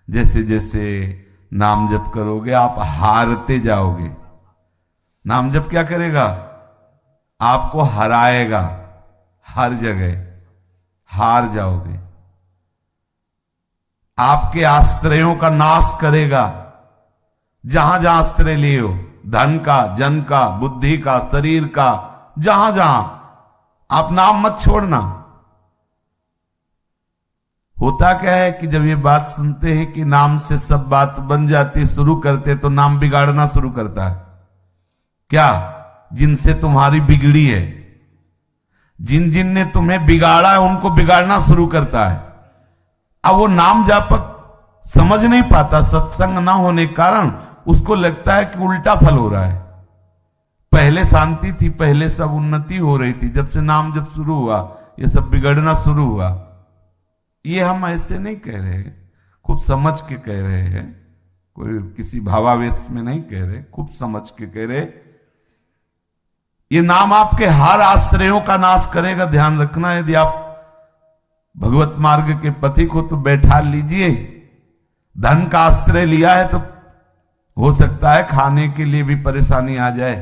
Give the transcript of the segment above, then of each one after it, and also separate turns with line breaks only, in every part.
जैसे जैसे नाम जप करोगे आप हारते जाओगे। नाम जप क्या करेगा? आपको हराएगा, हर जगह हार जाओगे। आपके आश्रयों का नाश करेगा। जहां जहां आश्रय लिए हो, धन का, जन का, बुद्धि का, शरीर का, जहां जहां, आप नाम मत छोड़ना। होता क्या है कि जब ये बात सुनते हैं कि नाम से सब बात बन जाती, शुरू करते, तो नाम बिगाड़ना शुरू करता है। क्या? जिनसे तुम्हारी बिगड़ी है, जिन जिन ने तुम्हें बिगाड़ा है, उनको बिगाड़ना शुरू करता है। अब वो नाम जापक समझ नहीं पाता, सत्संग ना होने के कारण उसको लगता है कि उल्टा फल हो रहा है। पहले शांति थी, पहले सब उन्नति हो रही थी, जब से नाम जब शुरू हुआ ये सब बिगड़ना शुरू हुआ। ये हम ऐसे नहीं कह रहे, खूब समझ के कह रहे हैं, कोई किसी भावावेश में नहीं कह रहे, खूब समझ के कह रहे। ये नाम आपके हर आश्रयों का नाश करेगा, ध्यान रखना। यदि आप भगवत मार्ग के पथिक हो तो बैठा लीजिए। धन का आश्रय लिया है तो हो सकता है खाने के लिए भी परेशानी आ जाए,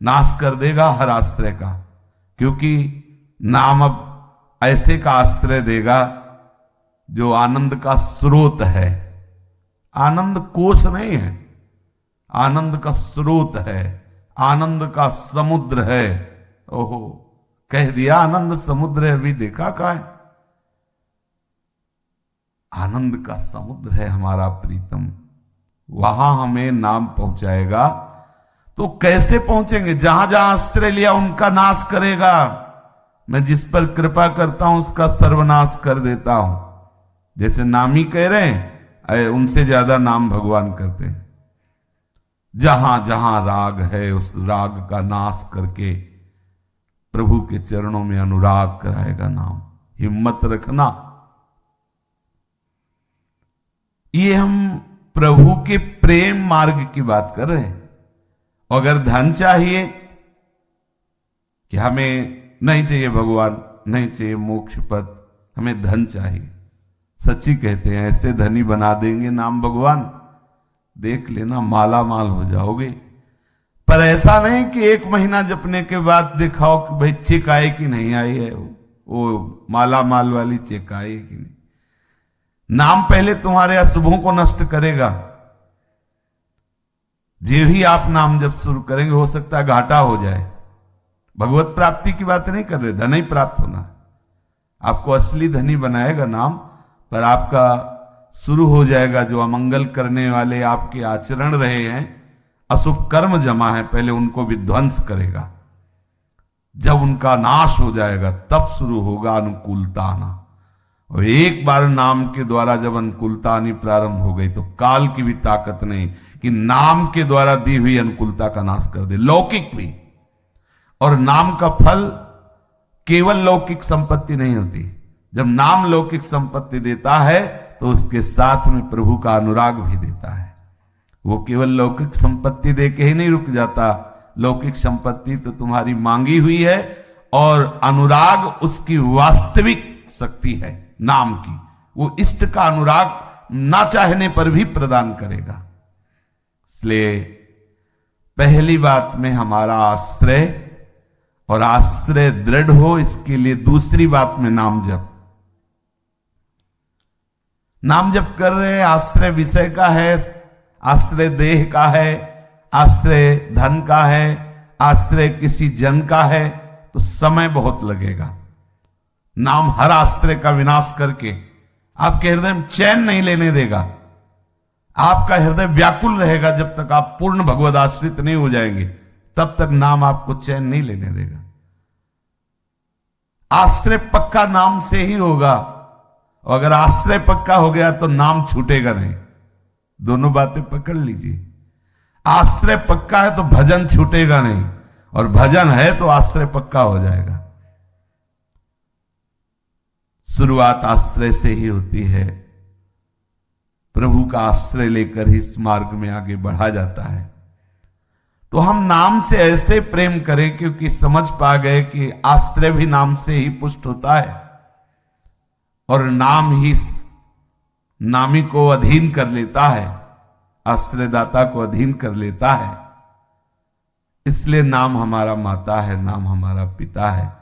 नाश कर देगा हर आश्रय का, क्योंकि नाम अब ऐसे का आश्रय देगा जो आनंद का स्रोत है। आनंद कोश नहीं है, आनंद का स्रोत है, आनंद का समुद्र है। ओहो, कह दिया आनंद समुद्र है, अभी देखा का है? आनंद का समुद्र है हमारा प्रीतम, वहां हमें नाम पहुंचाएगा। तो कैसे पहुंचेंगे? जहां जहां आश्रय लिया उनका नाश करेगा। मैं जिस पर कृपा करता हूं उसका सर्वनाश कर देता हूं। जैसे नामी कह रहे हैं, उनसे ज्यादा नाम भगवान करते हैं। जहां जहां राग है उस राग का नाश करके प्रभु के चरणों में अनुराग कराएगा नाम। हिम्मत रखना। ये हम प्रभु के प्रेम मार्ग की बात कर रहे हैं। अगर धन चाहिए कि हमें नहीं चाहिए भगवान, नहीं चाहिए मोक्ष पद, हमें धन चाहिए, सच्ची कहते हैं ऐसे धनी बना देंगे नाम भगवान, देख लेना माला माल हो जाओगे। पर ऐसा नहीं कि एक महीना जपने के बाद दिखाओ कि भाई चेक आए कि नहीं आई है, वो माला माल वाली चेक आई कि नहीं। नाम पहले तुम्हारे अशुभों को नष्ट करेगा। जो ही आप नाम जब शुरू करेंगे हो सकता है घाटा हो जाए। भगवत प्राप्ति की बात नहीं कर रहे, धन ही प्राप्त होना है। आपको असली धनी बनाएगा नाम, पर आपका शुरू हो जाएगा जो अमंगल करने वाले आपके आचरण रहे हैं, अशुभ कर्म जमा है, पहले उनको विध्वंस करेगा। जब उनका नाश हो जाएगा तब शुरू होगा अनुकूलता आना। और एक बार नाम के द्वारा जब अनुकूलता आनी प्रारंभ हो गई तो काल की भी ताकत नहीं कि नाम के द्वारा दी हुई अनुकूलता का नाश कर दे, लौकिक भी। और नाम का फल केवल लौकिक संपत्ति नहीं होती। जब नाम लौकिक संपत्ति देता है तो उसके साथ में प्रभु का अनुराग भी देता है। वो केवल लौकिक संपत्ति दे के ही नहीं रुक जाता। लौकिक संपत्ति तो तुम्हारी मांगी हुई है और अनुराग उसकी वास्तविक शक्ति है नाम की। वो इष्ट का अनुराग ना चाहने पर भी प्रदान करेगा। इसलिए पहली बात में हमारा आश्रय, और आश्रय दृढ़ हो इसके लिए दूसरी बात में नाम जप। नाम जप कर रहे, आश्रय विषय का है, आश्रय देह का है, आश्रय धन का है, आश्रय किसी जन का है, तो समय बहुत लगेगा। नाम हर आश्रय का विनाश करके आपके हृदय में चैन नहीं लेने देगा। आपका हृदय व्याकुल रहेगा जब तक आप पूर्ण भगवद आश्रित नहीं हो जाएंगे, तब तक नाम आपको चैन नहीं लेने देगा। आश्रय पक्का नाम से ही होगा, और अगर आश्रय पक्का हो गया तो नाम छूटेगा नहीं। दोनों बातें पकड़ लीजिए। आश्रय पक्का है तो भजन छूटेगा नहीं, और भजन है तो आश्रय पक्का हो जाएगा। शुरुआत आश्रय से ही होती है। प्रभु का आश्रय लेकर ही इस मार्ग में आगे बढ़ा जाता है। तो हम नाम से ऐसे प्रेम करें क्योंकि समझ पा गए कि आश्रय भी नाम से ही पुष्ट होता है, और नाम ही नामी को अधीन कर लेता है, आश्रयदाता को अधीन कर लेता है। इसलिए नाम हमारा माता है, नाम हमारा पिता है।